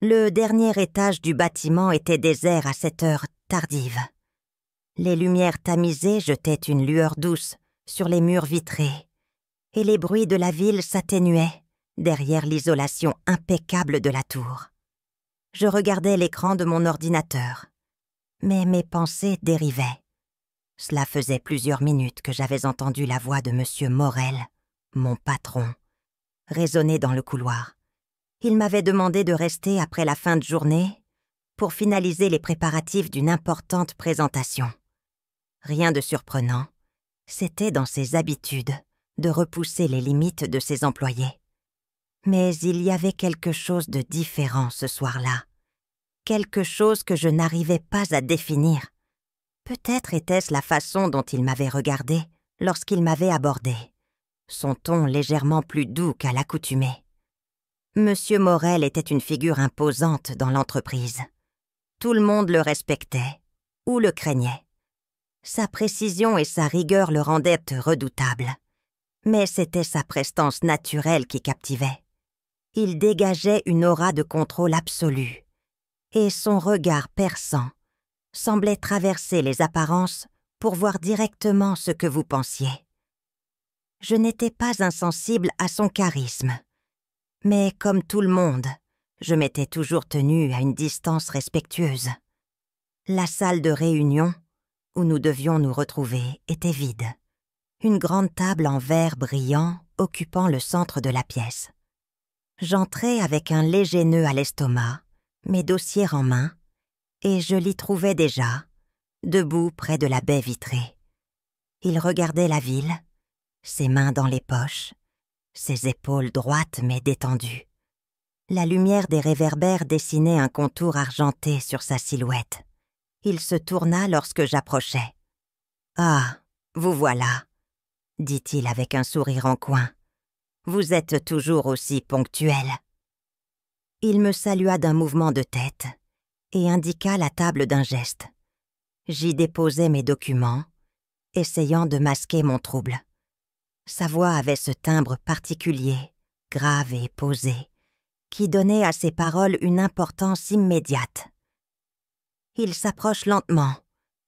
Le dernier étage du bâtiment était désert à cette heure tardive. Les lumières tamisées jetaient une lueur douce sur les murs vitrés, et les bruits de la ville s'atténuaient derrière l'isolation impeccable de la tour. Je regardais l'écran de mon ordinateur, mais mes pensées dérivaient. Cela faisait plusieurs minutes que j'avais entendu la voix de M. Morel, mon patron, résonner dans le couloir. Il m'avait demandé de rester après la fin de journée pour finaliser les préparatifs d'une importante présentation. Rien de surprenant, c'était dans ses habitudes de repousser les limites de ses employés. Mais il y avait quelque chose de différent ce soir-là, quelque chose que je n'arrivais pas à définir. Peut-être était-ce la façon dont il m'avait regardé lorsqu'il m'avait abordé, son ton légèrement plus doux qu'à l'accoutumée. Monsieur Morel était une figure imposante dans l'entreprise. Tout le monde le respectait ou le craignait. Sa précision et sa rigueur le rendaient redoutable. Mais c'était sa prestance naturelle qui captivait. Il dégageait une aura de contrôle absolu, et son regard perçant semblait traverser les apparences pour voir directement ce que vous pensiez. Je n'étais pas insensible à son charisme. Mais comme tout le monde, je m'étais toujours tenue à une distance respectueuse. La salle de réunion, où nous devions nous retrouver, était vide. Une grande table en verre brillant occupant le centre de la pièce. J'entrai avec un léger nœud à l'estomac, mes dossiers en main, et je l'y trouvais déjà, debout près de la baie vitrée. Il regardait la ville, ses mains dans les poches, ses épaules droites mais détendues. La lumière des réverbères dessinait un contour argenté sur sa silhouette. Il se tourna lorsque j'approchais. « Ah, vous voilà », dit-il avec un sourire en coin. « Vous êtes toujours aussi ponctuel. » Il me salua d'un mouvement de tête et indiqua la table d'un geste. J'y déposai mes documents, essayant de masquer mon trouble. Sa voix avait ce timbre particulier, grave et posé, qui donnait à ses paroles une importance immédiate. Il s'approche lentement,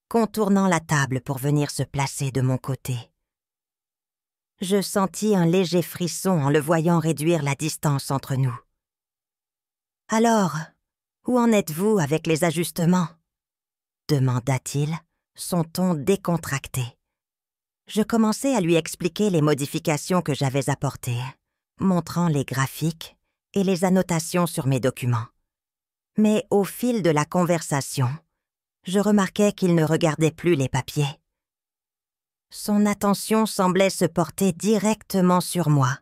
contournant la table pour venir se placer de mon côté. Je sentis un léger frisson en le voyant réduire la distance entre nous. « Alors, où en êtes-vous avec les ajustements ?» demanda-t-il, son ton décontracté. Je commençai à lui expliquer les modifications que j'avais apportées, montrant les graphiques et les annotations sur mes documents. Mais au fil de la conversation, je remarquai qu'il ne regardait plus les papiers. Son attention semblait se porter directement sur moi,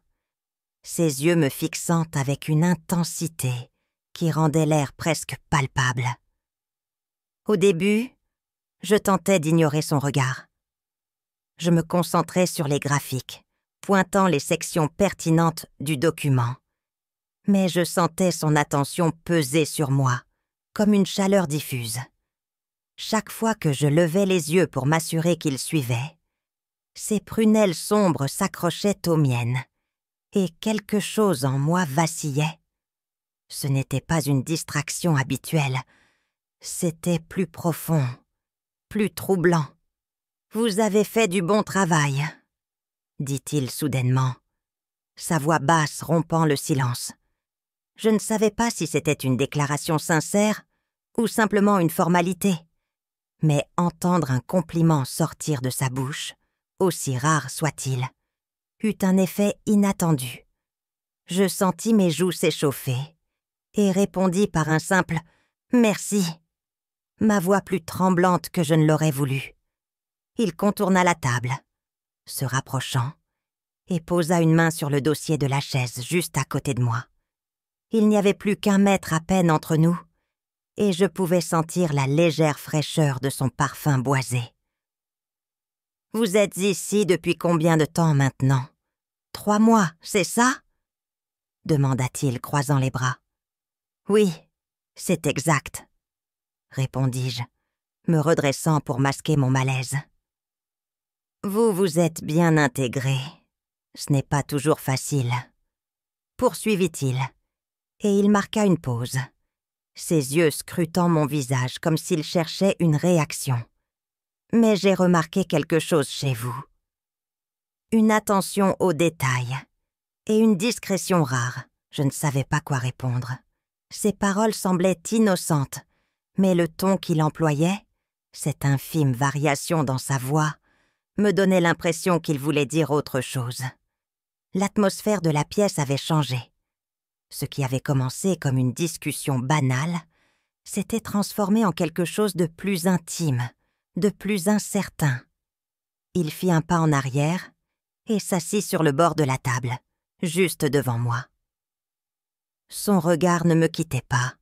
ses yeux me fixant avec une intensité qui rendait l'air presque palpable. Au début, je tentais d'ignorer son regard. Je me concentrais sur les graphiques, pointant les sections pertinentes du document. Mais je sentais son attention peser sur moi, comme une chaleur diffuse. Chaque fois que je levais les yeux pour m'assurer qu'il suivait, ses prunelles sombres s'accrochaient aux miennes, et quelque chose en moi vacillait. Ce n'était pas une distraction habituelle, c'était plus profond, plus troublant. « Vous avez fait du bon travail », dit-il soudainement, sa voix basse rompant le silence. Je ne savais pas si c'était une déclaration sincère ou simplement une formalité, mais entendre un compliment sortir de sa bouche, aussi rare soit-il, eut un effet inattendu. Je sentis mes joues s'échauffer et répondis par un simple « merci », ma voix plus tremblante que je ne l'aurais voulu. Il contourna la table, se rapprochant, et posa une main sur le dossier de la chaise juste à côté de moi. Il n'y avait plus qu'1 mètre à peine entre nous, et je pouvais sentir la légère fraîcheur de son parfum boisé. « Vous êtes ici depuis combien de temps maintenant ? 3 mois, c'est ça ?» demanda-t-il, croisant les bras. « Oui, c'est exact, » répondis-je, me redressant pour masquer mon malaise. « Vous vous êtes bien intégré. Ce n'est pas toujours facile. » poursuivit-il, et il marqua une pause, ses yeux scrutant mon visage comme s'il cherchait une réaction. « Mais j'ai remarqué quelque chose chez vous. Une attention aux détails et une discrétion rare. » Je ne savais pas quoi répondre. Ses paroles semblaient innocentes, mais le ton qu'il employait, cette infime variation dans sa voix, me donnait l'impression qu'il voulait dire autre chose. L'atmosphère de la pièce avait changé. Ce qui avait commencé comme une discussion banale s'était transformé en quelque chose de plus intime, de plus incertain. Il fit un pas en arrière et s'assit sur le bord de la table, juste devant moi. Son regard ne me quittait pas.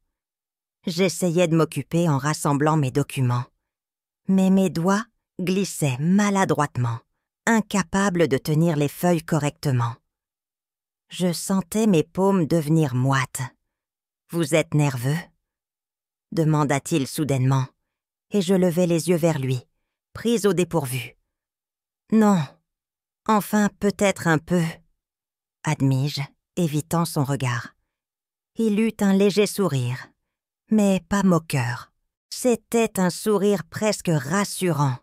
J'essayais de m'occuper en rassemblant mes documents, mais mes doigts glissaient maladroitement, incapables de tenir les feuilles correctement. Je sentais mes paumes devenir moites. « Vous êtes nerveux ?» demanda-t-il soudainement, et je levai les yeux vers lui, prise au dépourvu. « Non, enfin peut-être un peu, » admis-je, évitant son regard. Il eut un léger sourire, mais pas moqueur. C'était un sourire presque rassurant,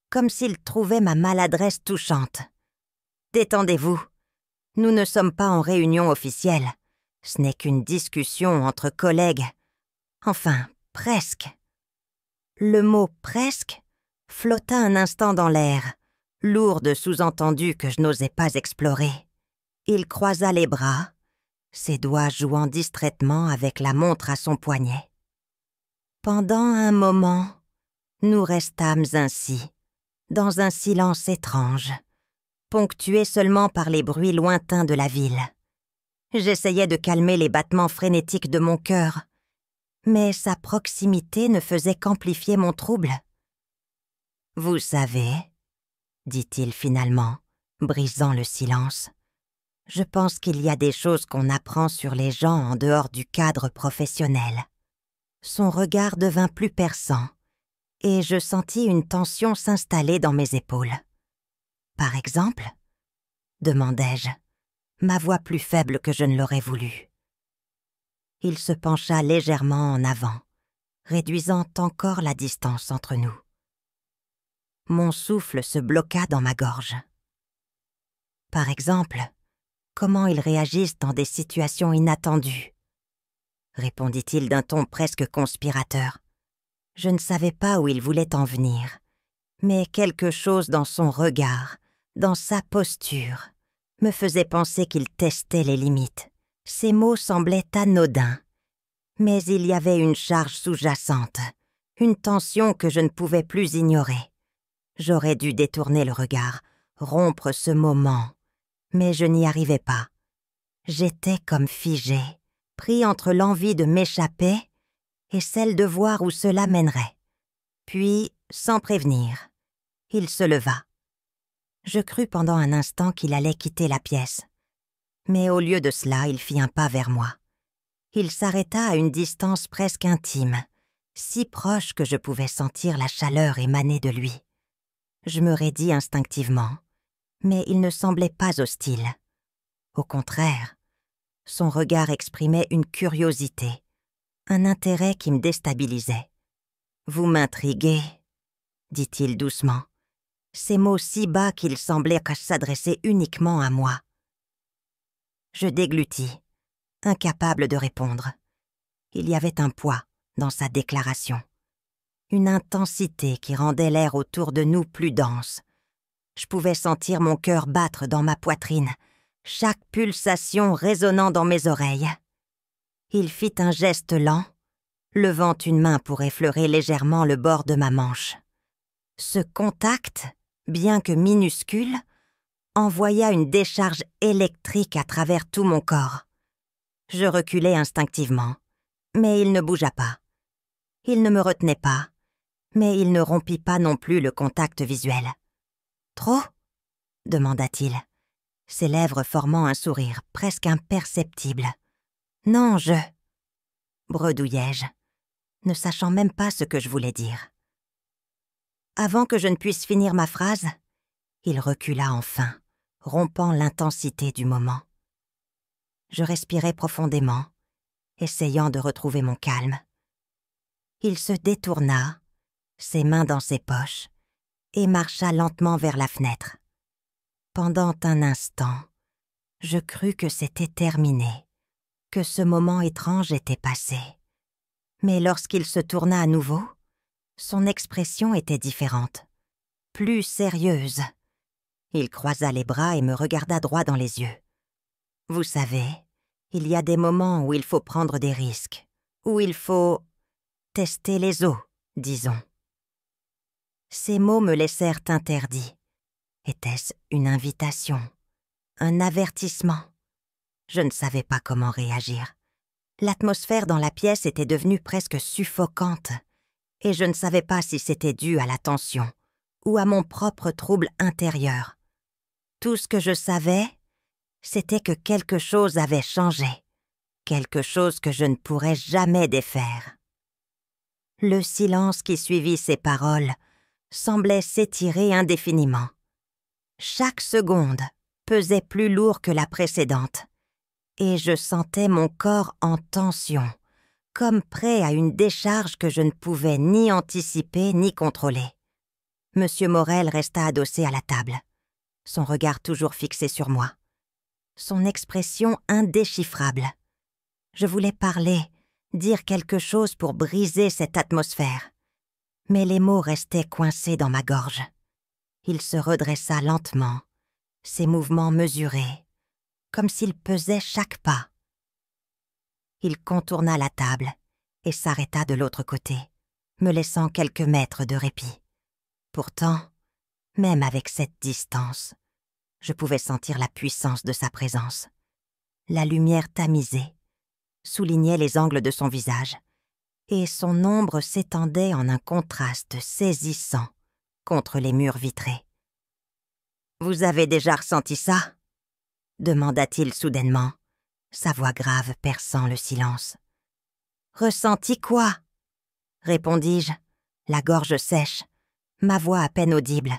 comme s'il trouvait ma maladresse touchante. « Détendez-vous. Nous ne sommes pas en réunion officielle. Ce n'est qu'une discussion entre collègues. Enfin, presque. » Le mot « presque » flotta un instant dans l'air, lourd de sous-entendus que je n'osais pas explorer. Il croisa les bras, ses doigts jouant distraitement avec la montre à son poignet. Pendant un moment, nous restâmes ainsi, dans un silence étrange, ponctué seulement par les bruits lointains de la ville. J'essayais de calmer les battements frénétiques de mon cœur, mais sa proximité ne faisait qu'amplifier mon trouble. « Vous savez, » dit-il finalement, brisant le silence, « je pense qu'il y a des choses qu'on apprend sur les gens en dehors du cadre professionnel. » Son regard devint plus perçant, et je sentis une tension s'installer dans mes épaules. « Par exemple ?» demandai-je, ma voix plus faible que je ne l'aurais voulu. Il se pencha légèrement en avant, réduisant encore la distance entre nous. Mon souffle se bloqua dans ma gorge. « Par exemple, comment ils réagissent dans des situations inattendues ?» répondit-il d'un ton presque conspirateur. Je ne savais pas où il voulait en venir, mais quelque chose dans son regard, dans sa posture, me faisait penser qu'il testait les limites. Ses mots semblaient anodins, mais il y avait une charge sous-jacente, une tension que je ne pouvais plus ignorer. J'aurais dû détourner le regard, rompre ce moment, mais je n'y arrivais pas. J'étais comme figé, pris entre l'envie de m'échapper et celle de voir où cela mènerait. Puis, sans prévenir, il se leva. Je crus pendant un instant qu'il allait quitter la pièce. Mais au lieu de cela, il fit un pas vers moi. Il s'arrêta à une distance presque intime, si proche que je pouvais sentir la chaleur émaner de lui. Je me raidis instinctivement, mais il ne semblait pas hostile. Au contraire, son regard exprimait une curiosité, un intérêt qui me déstabilisait. « Vous m'intriguez, » dit-il doucement, ces mots si bas qu'ils semblaient s'adresser uniquement à moi. Je déglutis, incapable de répondre. Il y avait un poids dans sa déclaration, une intensité qui rendait l'air autour de nous plus dense. Je pouvais sentir mon cœur battre dans ma poitrine, chaque pulsation résonnant dans mes oreilles. Il fit un geste lent, levant une main pour effleurer légèrement le bord de ma manche. Ce contact, bien que minuscule, envoya une décharge électrique à travers tout mon corps. Je reculai instinctivement, mais il ne bougea pas. Il ne me retenait pas, mais il ne rompit pas non plus le contact visuel. « Trop ?» demanda-t-il, ses lèvres formant un sourire presque imperceptible. « Non, je... » bredouillai-je, ne sachant même pas ce que je voulais dire. Avant que je ne puisse finir ma phrase, il recula enfin, rompant l'intensité du moment. Je respirai profondément, essayant de retrouver mon calme. Il se détourna, ses mains dans ses poches, et marcha lentement vers la fenêtre. Pendant un instant, je crus que c'était terminé, que ce moment étrange était passé. Mais lorsqu'il se tourna à nouveau, son expression était différente, plus sérieuse. Il croisa les bras et me regarda droit dans les yeux. « Vous savez, il y a des moments où il faut prendre des risques, où il faut tester les eaux, disons. » Ces mots me laissèrent interdits. Était-ce une invitation? Un avertissement? Je ne savais pas comment réagir. L'atmosphère dans la pièce était devenue presque suffocante, et je ne savais pas si c'était dû à la tension ou à mon propre trouble intérieur. Tout ce que je savais, c'était que quelque chose avait changé, quelque chose que je ne pourrais jamais défaire. Le silence qui suivit ces paroles semblait s'étirer indéfiniment. Chaque seconde pesait plus lourd que la précédente, et je sentais mon corps en tension, comme prêt à une décharge que je ne pouvais ni anticiper ni contrôler. Monsieur Morel resta adossé à la table, son regard toujours fixé sur moi, son expression indéchiffrable. Je voulais parler, dire quelque chose pour briser cette atmosphère, mais les mots restaient coincés dans ma gorge. Il se redressa lentement, ses mouvements mesurés, comme s'il pesait chaque pas. Il contourna la table et s'arrêta de l'autre côté, me laissant quelques mètres de répit. Pourtant, même avec cette distance, je pouvais sentir la puissance de sa présence. La lumière tamisée soulignait les angles de son visage, et son ombre s'étendait en un contraste saisissant contre les murs vitrés. « Vous avez déjà ressenti ça ?» demanda-t-il soudainement, sa voix grave perçant le silence. « Ressenti quoi ?» répondis-je, la gorge sèche, ma voix à peine audible.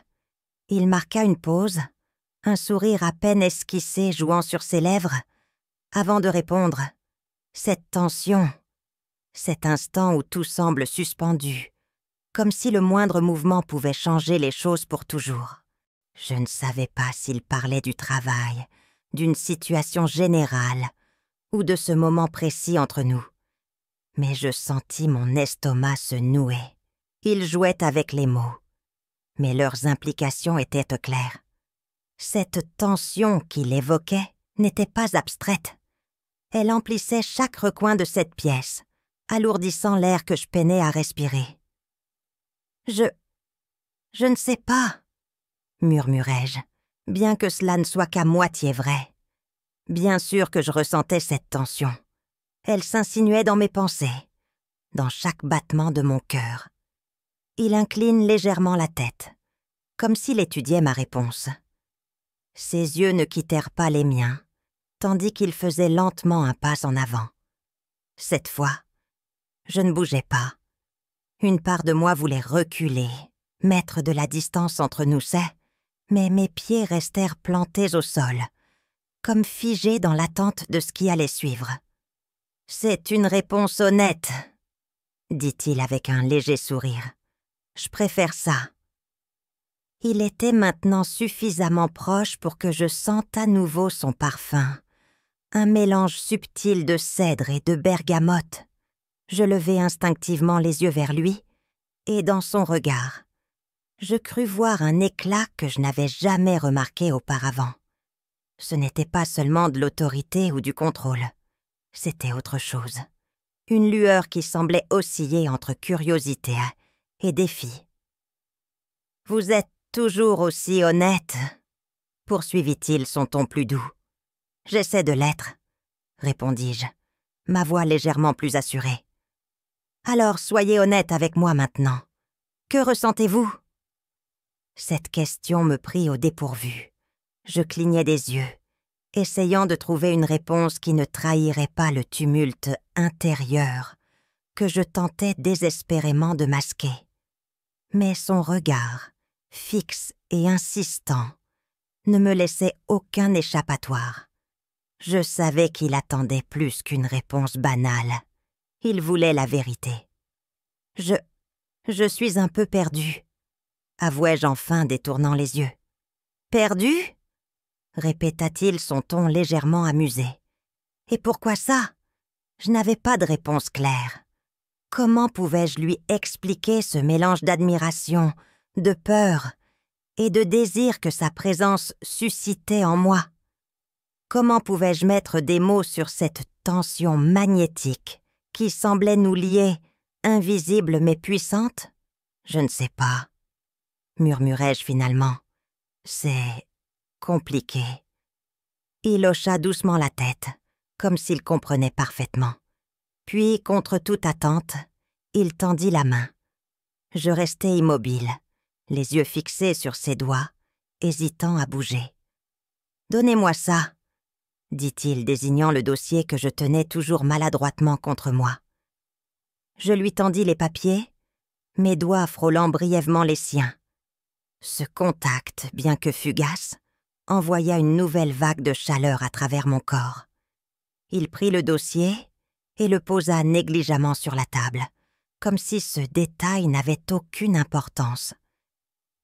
Il marqua une pause, un sourire à peine esquissé jouant sur ses lèvres, avant de répondre. Cette tension, cet instant où tout semble suspendu, comme si le moindre mouvement pouvait changer les choses pour toujours. Je ne savais pas s'il parlait du travail, d'une situation générale ou de ce moment précis entre nous. Mais je sentis mon estomac se nouer. Il jouait avec les mots, mais leurs implications étaient claires. Cette tension qu'il évoquait n'était pas abstraite. Elle emplissait chaque recoin de cette pièce, alourdissant l'air que je peinais à respirer. « Je ne sais pas, » murmurai-je, bien que cela ne soit qu'à moitié vrai. Bien sûr que je ressentais cette tension. Elle s'insinuait dans mes pensées, dans chaque battement de mon cœur. Il incline légèrement la tête, comme s'il étudiait ma réponse. Ses yeux ne quittèrent pas les miens, tandis qu'il faisait lentement un pas en avant. Cette fois, je ne bougeais pas. Une part de moi voulait reculer, mettre de la distance entre nous, mais mes pieds restèrent plantés au sol, comme figés dans l'attente de ce qui allait suivre. « C'est une réponse honnête, » dit-il avec un léger sourire. « Je préfère ça. » Il était maintenant suffisamment proche pour que je sente à nouveau son parfum, un mélange subtil de cèdre et de bergamote. Je levai instinctivement les yeux vers lui, et dans son regard, je crus voir un éclat que je n'avais jamais remarqué auparavant. Ce n'était pas seulement de l'autorité ou du contrôle, c'était autre chose. Une lueur qui semblait osciller entre curiosité et défi. « Vous êtes toujours aussi honnête, » poursuivit-il son ton plus doux. « J'essaie de l'être, » répondis-je, ma voix légèrement plus assurée. « Alors soyez honnête avec moi maintenant. Que ressentez-vous » Cette question me prit au dépourvu. Je clignai des yeux, essayant de trouver une réponse qui ne trahirait pas le tumulte intérieur que je tentais désespérément de masquer. Mais son regard, fixe et insistant, ne me laissait aucun échappatoire. Je savais qu'il attendait plus qu'une réponse banale. Il voulait la vérité. Je... je suis un peu perdue, avouai-je enfin, détournant les yeux. Perdue ? Répéta-t-il, son ton légèrement amusé. Et pourquoi ça ? Je n'avais pas de réponse claire. Comment pouvais-je lui expliquer ce mélange d'admiration, de peur et de désir que sa présence suscitait en moi ? Comment pouvais-je mettre des mots sur cette tension magnétique qui semblait nous lier, invisible mais puissante ? Je ne sais pas, murmurai-je finalement. C'est compliqué. Il hocha doucement la tête, comme s'il comprenait parfaitement. Puis, contre toute attente, il tendit la main. Je restai immobile, les yeux fixés sur ses doigts, hésitant à bouger. « Donnez-moi ça », dit-il, désignant le dossier que je tenais toujours maladroitement contre moi. Je lui tendis les papiers, mes doigts frôlant brièvement les siens. Ce contact, bien que fugace, envoya une nouvelle vague de chaleur à travers mon corps. Il prit le dossier et le posa négligemment sur la table, comme si ce détail n'avait aucune importance.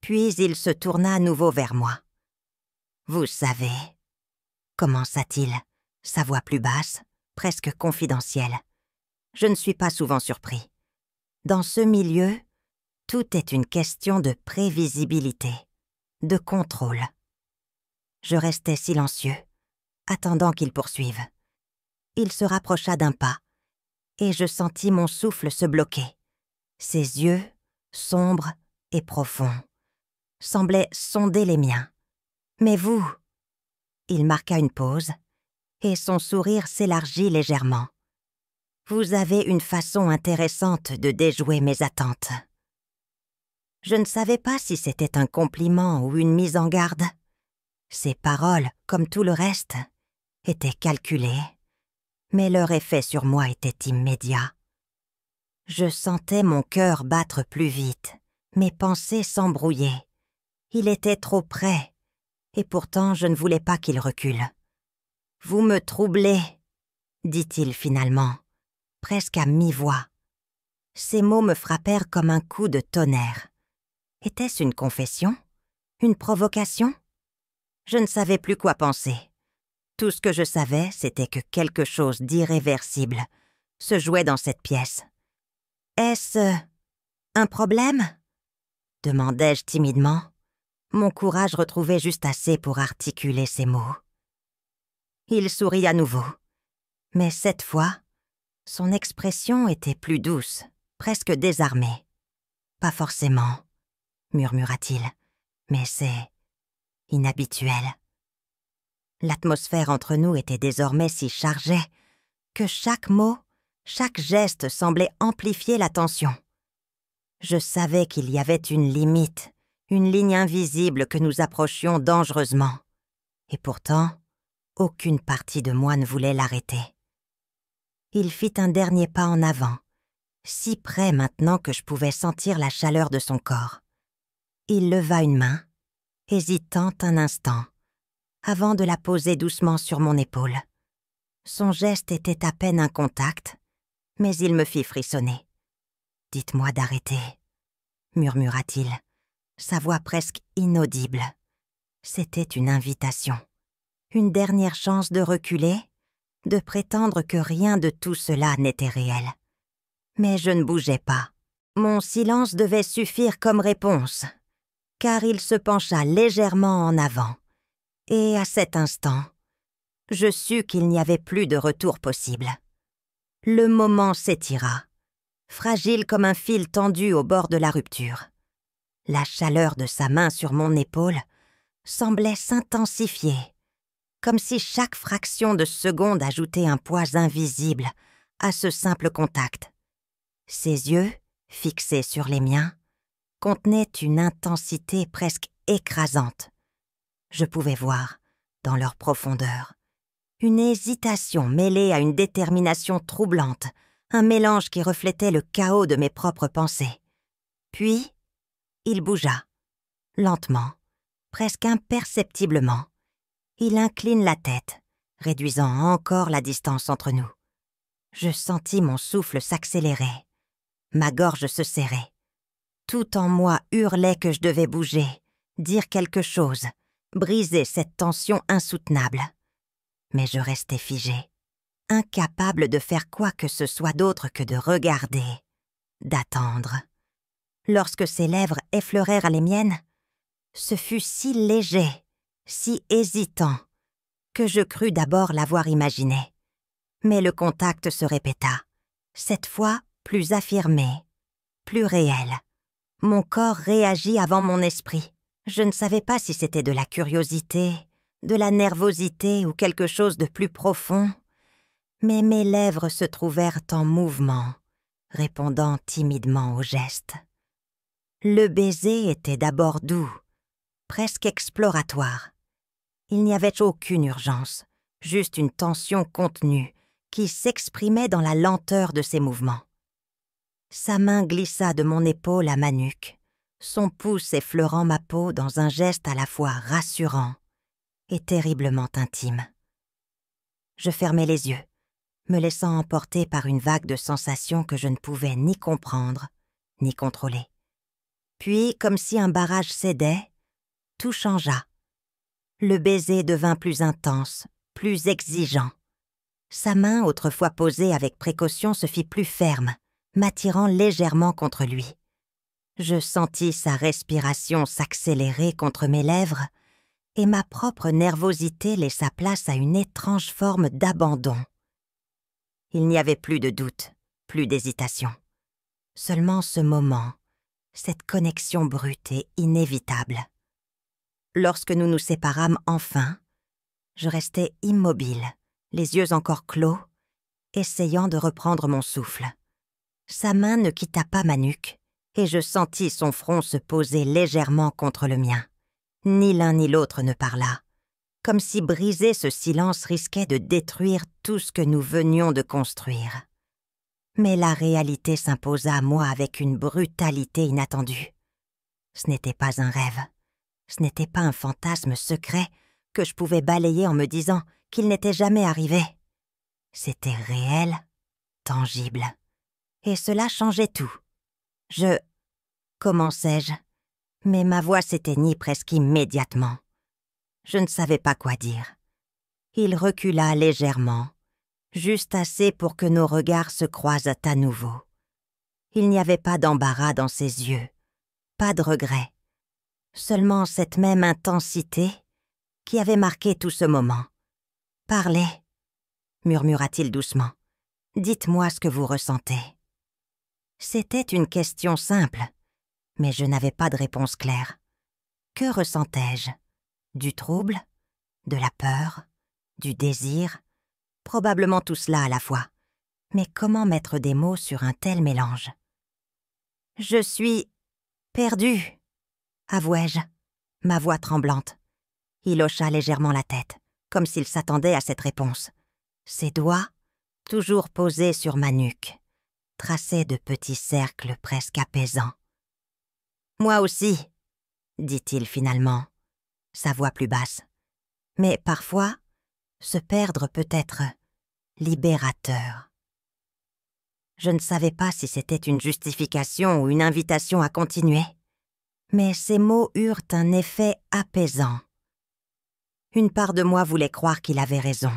Puis il se tourna à nouveau vers moi. « Vous savez, » commença-t-il, sa voix plus basse, presque confidentielle. Je ne suis pas souvent surpris. Dans ce milieu, tout est une question de prévisibilité, de contrôle. Je restai silencieux, attendant qu'il poursuive. Il se rapprocha d'un pas, et je sentis mon souffle se bloquer. Ses yeux, sombres et profonds, semblaient sonder les miens. « Mais vous ?» Il marqua une pause, et son sourire s'élargit légèrement. « Vous avez une façon intéressante de déjouer mes attentes. » Je ne savais pas si c'était un compliment ou une mise en garde. Ces paroles, comme tout le reste, étaient calculées, mais leur effet sur moi était immédiat. Je sentais mon cœur battre plus vite, mes pensées s'embrouiller. Il était trop près, et pourtant je ne voulais pas qu'il recule. « Vous me troublez, » dit-il finalement, presque à mi-voix. Ces mots me frappèrent comme un coup de tonnerre. Était-ce une confession? Une provocation? Je ne savais plus quoi penser. Tout ce que je savais, c'était que quelque chose d'irréversible se jouait dans cette pièce. « Est-ce un problème ?» demandai-je timidement, mon courage retrouvé juste assez pour articuler ces mots. Il sourit à nouveau, mais cette fois, son expression était plus douce, presque désarmée. « Pas forcément, » murmura-t-il, « mais c'est inhabituel. » L'atmosphère entre nous était désormais si chargée que chaque mot, chaque geste semblait amplifier la tension. Je savais qu'il y avait une limite, une ligne invisible que nous approchions dangereusement. Et pourtant, aucune partie de moi ne voulait l'arrêter. Il fit un dernier pas en avant, si près maintenant que je pouvais sentir la chaleur de son corps. Il leva une main, hésitant un instant, avant de la poser doucement sur mon épaule. Son geste était à peine un contact, mais il me fit frissonner. « Dites-moi d'arrêter, » murmura-t-il, sa voix presque inaudible. C'était une invitation, une dernière chance de reculer, de prétendre que rien de tout cela n'était réel. Mais je ne bougeais pas. Mon silence devait suffire comme réponse, car il se pencha légèrement en avant, et à cet instant, je sus qu'il n'y avait plus de retour possible. Le moment s'étira, fragile comme un fil tendu au bord de la rupture. La chaleur de sa main sur mon épaule semblait s'intensifier, comme si chaque fraction de seconde ajoutait un poids invisible à ce simple contact. Ses yeux, fixés sur les miens, contenaient une intensité presque écrasante. Je pouvais voir, dans leur profondeur, une hésitation mêlée à une détermination troublante, un mélange qui reflétait le chaos de mes propres pensées. Puis, il bougea, lentement, presque imperceptiblement. Il incline la tête, réduisant encore la distance entre nous. Je sentis mon souffle s'accélérer. Ma gorge se serrait. Tout en moi hurlait que je devais bouger, dire quelque chose, briser cette tension insoutenable. Mais je restais figée, incapable de faire quoi que ce soit d'autre que de regarder, d'attendre. Lorsque ses lèvres effleurèrent les miennes, ce fut si léger, si hésitant, que je crus d'abord l'avoir imaginé. Mais le contact se répéta, cette fois plus affirmé, plus réel. Mon corps réagit avant mon esprit. Je ne savais pas si c'était de la curiosité, de la nervosité ou quelque chose de plus profond, mais mes lèvres se trouvèrent en mouvement, répondant timidement au geste. Le baiser était d'abord doux, presque exploratoire. Il n'y avait aucune urgence, juste une tension contenue qui s'exprimait dans la lenteur de ses mouvements. Sa main glissa de mon épaule à ma nuque, son pouce effleurant ma peau dans un geste à la fois rassurant et terriblement intime. Je fermai les yeux, me laissant emporter par une vague de sensations que je ne pouvais ni comprendre, ni contrôler. Puis, comme si un barrage cédait, tout changea. Le baiser devint plus intense, plus exigeant. Sa main, autrefois posée avec précaution, se fit plus ferme, m'attirant légèrement contre lui. Je sentis sa respiration s'accélérer contre mes lèvres et ma propre nervosité laissa place à une étrange forme d'abandon. Il n'y avait plus de doute, plus d'hésitation. Seulement ce moment, cette connexion brute et inévitable. Lorsque nous nous séparâmes enfin, je restai immobile, les yeux encore clos, essayant de reprendre mon souffle. Sa main ne quitta pas ma nuque, et je sentis son front se poser légèrement contre le mien. Ni l'un ni l'autre ne parla, comme si briser ce silence risquait de détruire tout ce que nous venions de construire. Mais la réalité s'imposa à moi avec une brutalité inattendue. Ce n'était pas un rêve, ce n'était pas un fantasme secret que je pouvais balayer en me disant qu'il n'était jamais arrivé. C'était réel, tangible. Et cela changeait tout. Commençai-je, mais ma voix s'éteignit presque immédiatement. Je ne savais pas quoi dire. Il recula légèrement, juste assez pour que nos regards se croisent à nouveau. Il n'y avait pas d'embarras dans ses yeux, pas de regret, seulement cette même intensité qui avait marqué tout ce moment. « Parlez », murmura-t-il doucement. « Dites-moi ce que vous ressentez. » C'était une question simple, mais je n'avais pas de réponse claire. Que ressentais-je? Du trouble? De la peur? Du désir? Probablement tout cela à la fois. Mais comment mettre des mots sur un tel mélange? « Je suis perdue, avouai-je, ma voix tremblante. Il hocha légèrement la tête, comme s'il s'attendait à cette réponse. Ses doigts, toujours posés sur ma nuque, traçaient de petits cercles presque apaisants. « Moi aussi, » dit-il finalement, sa voix plus basse. « Mais parfois, se perdre peut être libérateur. » Je ne savais pas si c'était une justification ou une invitation à continuer, mais ces mots eurent un effet apaisant. Une part de moi voulait croire qu'il avait raison,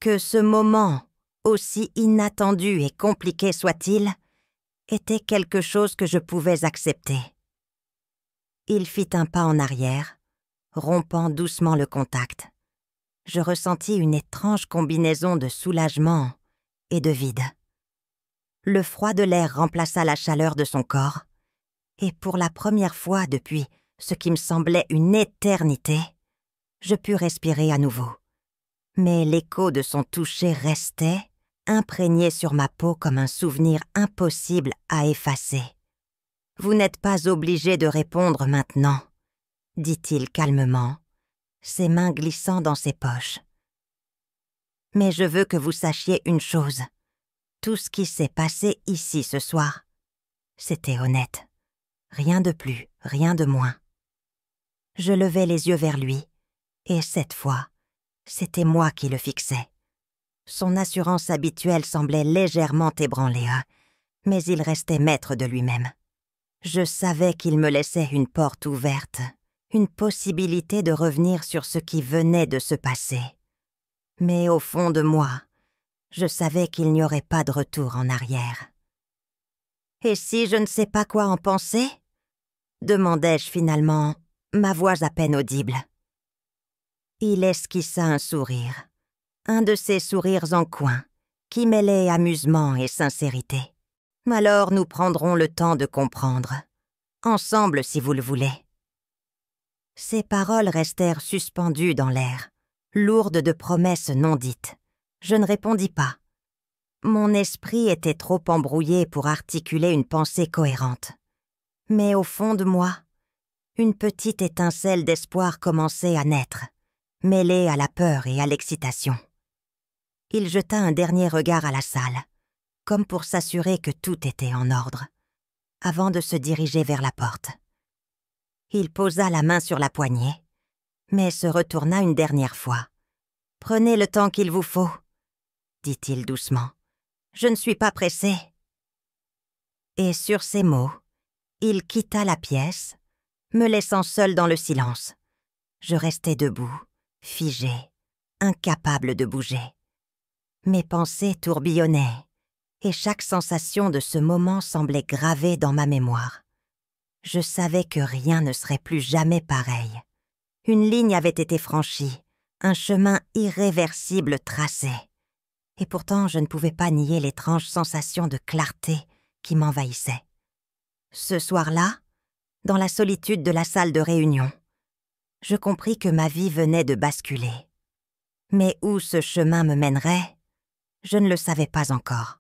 que ce moment, aussi inattendu et compliqué soit-il, était quelque chose que je pouvais accepter. Il fit un pas en arrière, rompant doucement le contact. Je ressentis une étrange combinaison de soulagement et de vide. Le froid de l'air remplaça la chaleur de son corps, et pour la première fois depuis ce qui me semblait une éternité, je pus respirer à nouveau. Mais l'écho de son toucher restait, imprégné sur ma peau comme un souvenir impossible à effacer. « Vous n'êtes pas obligé de répondre maintenant, » dit-il calmement, ses mains glissant dans ses poches. « Mais je veux que vous sachiez une chose. Tout ce qui s'est passé ici ce soir, c'était honnête. Rien de plus, rien de moins. » Je levai les yeux vers lui, et cette fois, c'était moi qui le fixais. Son assurance habituelle semblait légèrement ébranlée. Mais il restait maître de lui-même. Je savais qu'il me laissait une porte ouverte, une possibilité de revenir sur ce qui venait de se passer. Mais au fond de moi, je savais qu'il n'y aurait pas de retour en arrière. « Et si je ne sais pas quoi en penser ?» demandai-je finalement, ma voix à peine audible. Il esquissa un sourire, un de ces sourires en coin, qui mêlaient amusement et sincérité. « Alors nous prendrons le temps de comprendre. Ensemble, si vous le voulez. » Ces paroles restèrent suspendues dans l'air, lourdes de promesses non dites. Je ne répondis pas. Mon esprit était trop embrouillé pour articuler une pensée cohérente. Mais au fond de moi, une petite étincelle d'espoir commençait à naître, mêlée à la peur et à l'excitation. Il jeta un dernier regard à la salle, comme pour s'assurer que tout était en ordre, avant de se diriger vers la porte. Il posa la main sur la poignée, mais se retourna une dernière fois. « Prenez le temps qu'il vous faut, » dit-il doucement. « Je ne suis pas pressé. » Et sur ces mots, il quitta la pièce, me laissant seul dans le silence. Je restais debout, figé, incapable de bouger. Mes pensées tourbillonnaient, et chaque sensation de ce moment semblait gravée dans ma mémoire. Je savais que rien ne serait plus jamais pareil. Une ligne avait été franchie, un chemin irréversible tracé. Et pourtant, je ne pouvais pas nier l'étrange sensation de clarté qui m'envahissait. Ce soir-là, dans la solitude de la salle de réunion, je compris que ma vie venait de basculer. Mais où ce chemin me mènerait, je ne le savais pas encore.